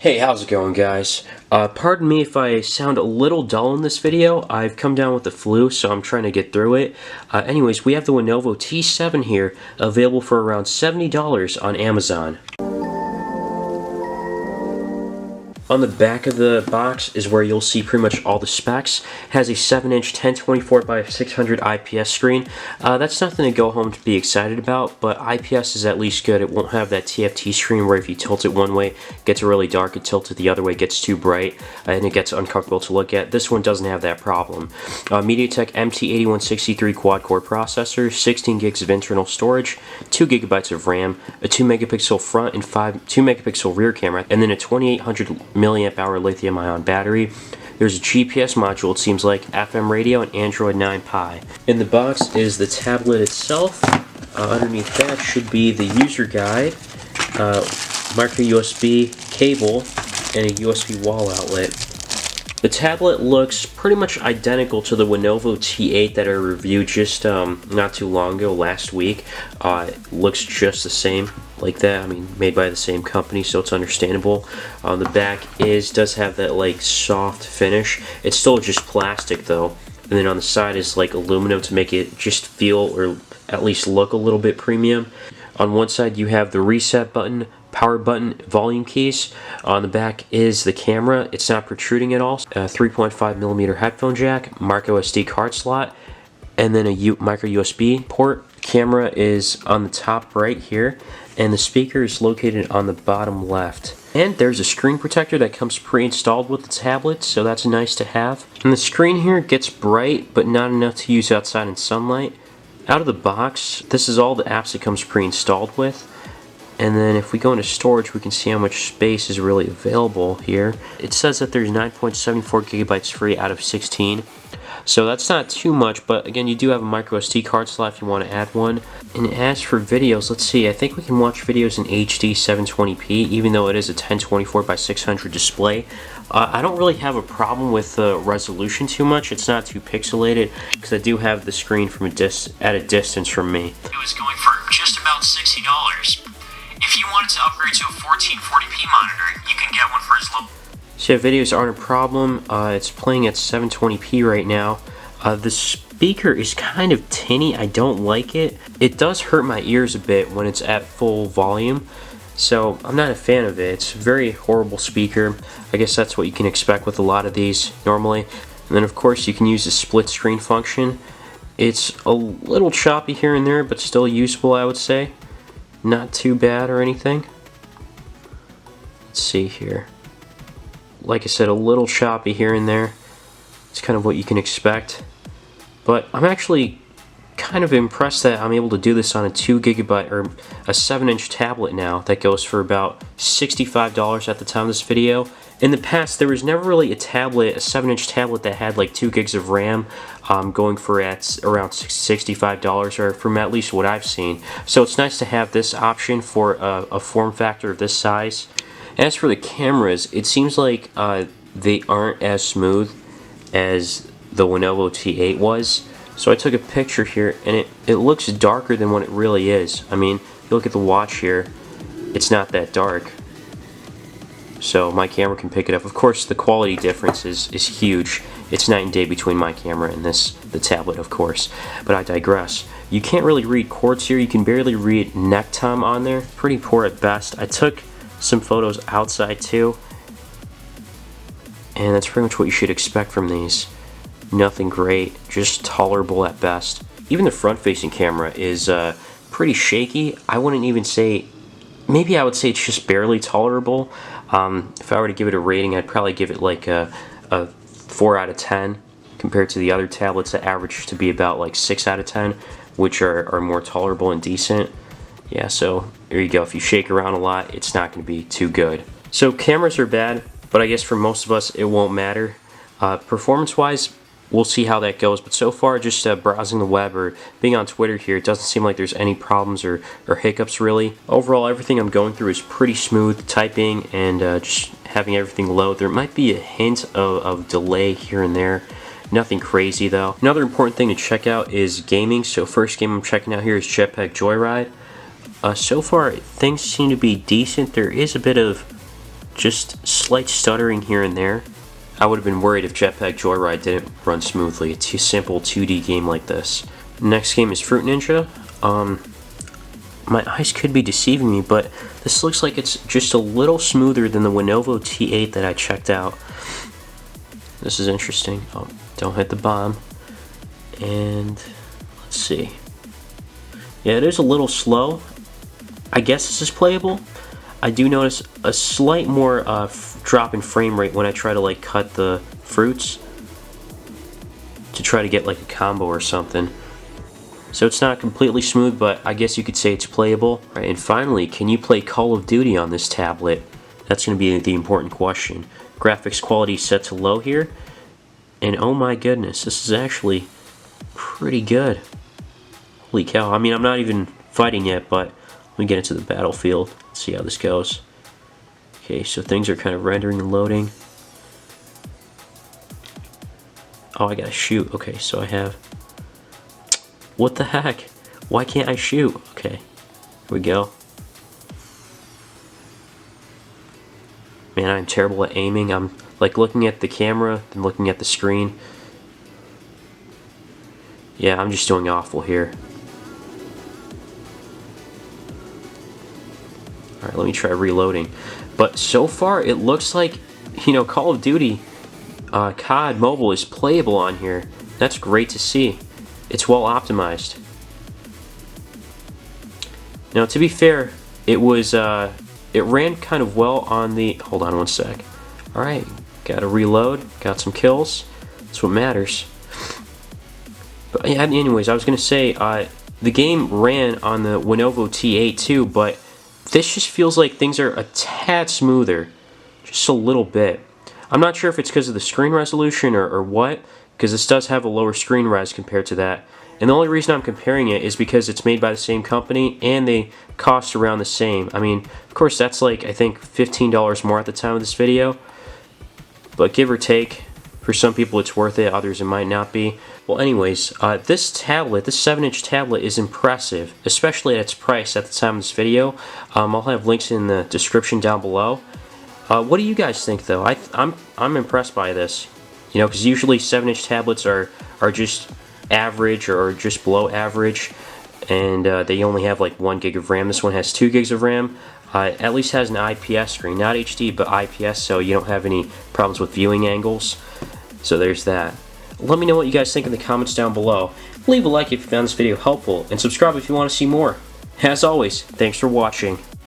Hey, how's it going, guys? Pardon me if I sound a little dull in this video. I've come down with the flu, so I'm trying to get through it. Anyways, we have the Winnovo T7 here, available for around $70 on Amazon. On the back of the box is where you'll see pretty much all the specs. It has a 7-inch 1024 by 600 IPS screen. That's nothing to go home to be excited about, but IPS is at least good. It won't have that TFT screen where if you tilt it one way, it gets really dark, and tilt it the other way, it gets too bright, and it gets uncomfortable to look at. This one doesn't have that problem. MediaTek MT8163 quad-core processor, 16 gigs of internal storage, 2 gigabytes of RAM, a 2 megapixel front and 2 megapixel rear camera, and then a 2800 milliamp hour lithium-ion battery. There's a GPS module, it seems like, FM radio, and Android 9 Pie. In the box is the tablet itself. Underneath that should be the user guide, micro USB cable, and a USB wall outlet. The tablet looks pretty much identical to the Winnovo T8 that I reviewed just not too long ago, last week. It looks just the same like that. I mean, made by the same company, so it's understandable. On the back does have that like soft finish. It's still just plastic though. And then on the side is like aluminum to make it just feel, or at least look, a little bit premium. On one side you have the reset button, power button, volume keys. On the back is the camera. It's not protruding at all. A 3.5mm headphone jack, micro SD card slot, and then a micro USB port. Camera is on the top right here, and the speaker is located on the bottom left. And there's a screen protector that comes pre-installed with the tablet, so that's nice to have. And the screen here gets bright, but not enough to use outside in sunlight. Out of the box, this is all the apps it comes pre-installed with. And then if we go into storage, we can see how much space is really available here. It says that there's 9.74 gigabytes free out of 16. So that's not too much, but again, you do have a micro SD card slot if you want to add one. And as for videos, let's see, I think we can watch videos in HD 720p, even though it is a 1024 by 600 display. I don't really have a problem with the resolution too much. It's not too pixelated, because I do have the screen from at a distance from me. It was going for just about $60. If you wanted to upgrade to a 1440p monitor, you can get one for as low. So yeah, videos aren't a problem. It's playing at 720p right now. The speaker is kind of tinny. I don't like it. It does hurt my ears a bit when it's at full volume, so I'm not a fan of it. It's a very horrible speaker. I guess that's what you can expect with a lot of these normally. And then of course you can use the split screen function. It's a little choppy here and there, but still usable, I would say. Not too bad or anything. Let's see here. Like I said, a little choppy here and there. It's kind of what you can expect. But I'm actually kind of impressed that I'm able to do this on a 2 gigabyte or a 7-inch tablet now that goes for about $65 at the time of this video. In the past, there was never really a 7-inch tablet that had like 2 gigs of RAM going for at around $65, or from at least what I've seen. So it's nice to have this option for a form factor of this size. As for the cameras, it seems like they aren't as smooth as the Winnovo T8 was. So I took a picture here, and it looks darker than what it really is. I mean, if you look at the watch here, it's not that dark. So my camera can pick it up. Of course, the quality difference is huge. It's night and day between my camera and the tablet, of course. But I digress. You can't really read chords here. You can barely read neck time on there. Pretty poor at best. I took some photos outside too, and that's pretty much what you should expect from these. Nothing great, just tolerable at best. Even the front-facing camera is pretty shaky. I wouldn't even say, maybe I would say it's just barely tolerable. If I were to give it a rating, I'd probably give it like a 4 out of 10 compared to the other tablets that average to be about like 6 out of 10, which are more tolerable and decent. Yeah, so there you go. If you shake around a lot, it's not going to be too good. So cameras are bad, but I guess for most of us it won't matter. Performance-wise, we'll see how that goes, but so far just browsing the web or being on Twitter here, it doesn't seem like there's any problems or hiccups really. Overall, everything I'm going through is pretty smooth typing and just having everything load. There might be a hint of delay here and there. Nothing crazy though. Another important thing to check out is gaming. So first game I'm checking out here is Jetpack Joyride. So far things seem to be decent. There is a bit of Just slight stuttering here and there. I would have been worried if Jetpack Joyride didn't run smoothly. It's a simple 2D game like this. Next game is Fruit Ninja. My eyes could be deceiving me, but this looks like it's just a little smoother than the Winnovo T8 that I checked out. This is interesting. Oh, don't hit the bomb. And let's see. Yeah, it is a little slow. I guess this is playable. I do notice a slight more drop in frame rate when I try to like cut the fruits to try to get like a combo or something. So it's not completely smooth, but I guess you could say it's playable. Right, and finally, can you play Call of Duty on this tablet? That's going to be the important question. Graphics quality set to low here. And oh my goodness, this is actually pretty good. Holy cow. I mean, I'm not even fighting yet, but let me get into the battlefield. Let's see how this goes. Okay, so things are kind of rendering and loading. Oh, I gotta shoot. Okay, so I have... What the heck? Why can't I shoot? Okay, here we go. Man, I'm terrible at aiming. I'm like looking at the camera, then looking at the screen. Yeah, I'm just doing awful here. Alright, let me try reloading. But so far, it looks like, you know, Call of Duty COD Mobile is playable on here. That's great to see. It's well optimized. Now, to be fair, it was it ran kind of well on the... Hold on one sec. Alright, gotta reload. Got some kills. That's what matters. But yeah, anyways, I was gonna say, the game ran on the Winnovo T8 too, but this just feels like things are a tad smoother. Just a little bit. I'm not sure if it's because of the screen resolution or what, because this does have a lower screen res compared to that. And the only reason I'm comparing it is because it's made by the same company and they cost around the same. I mean, of course, that's like, I think, $15 more at the time of this video. But give or take, for some people it's worth it, others it might not be. Well, anyways, this tablet, this 7-inch tablet is impressive, especially at its price at the time of this video. I'll have links in the description down below. What do you guys think, though? I'm impressed by this. You know, because usually 7-inch tablets are just average or just below average, and they only have like 1 gig of RAM. This one has 2 gigs of RAM. At least has an IPS screen, not HD, but IPS, so you don't have any problems with viewing angles. So there's that. Let me know what you guys think in the comments down below. Leave a like if you found this video helpful, and subscribe if you want to see more. As always, thanks for watching.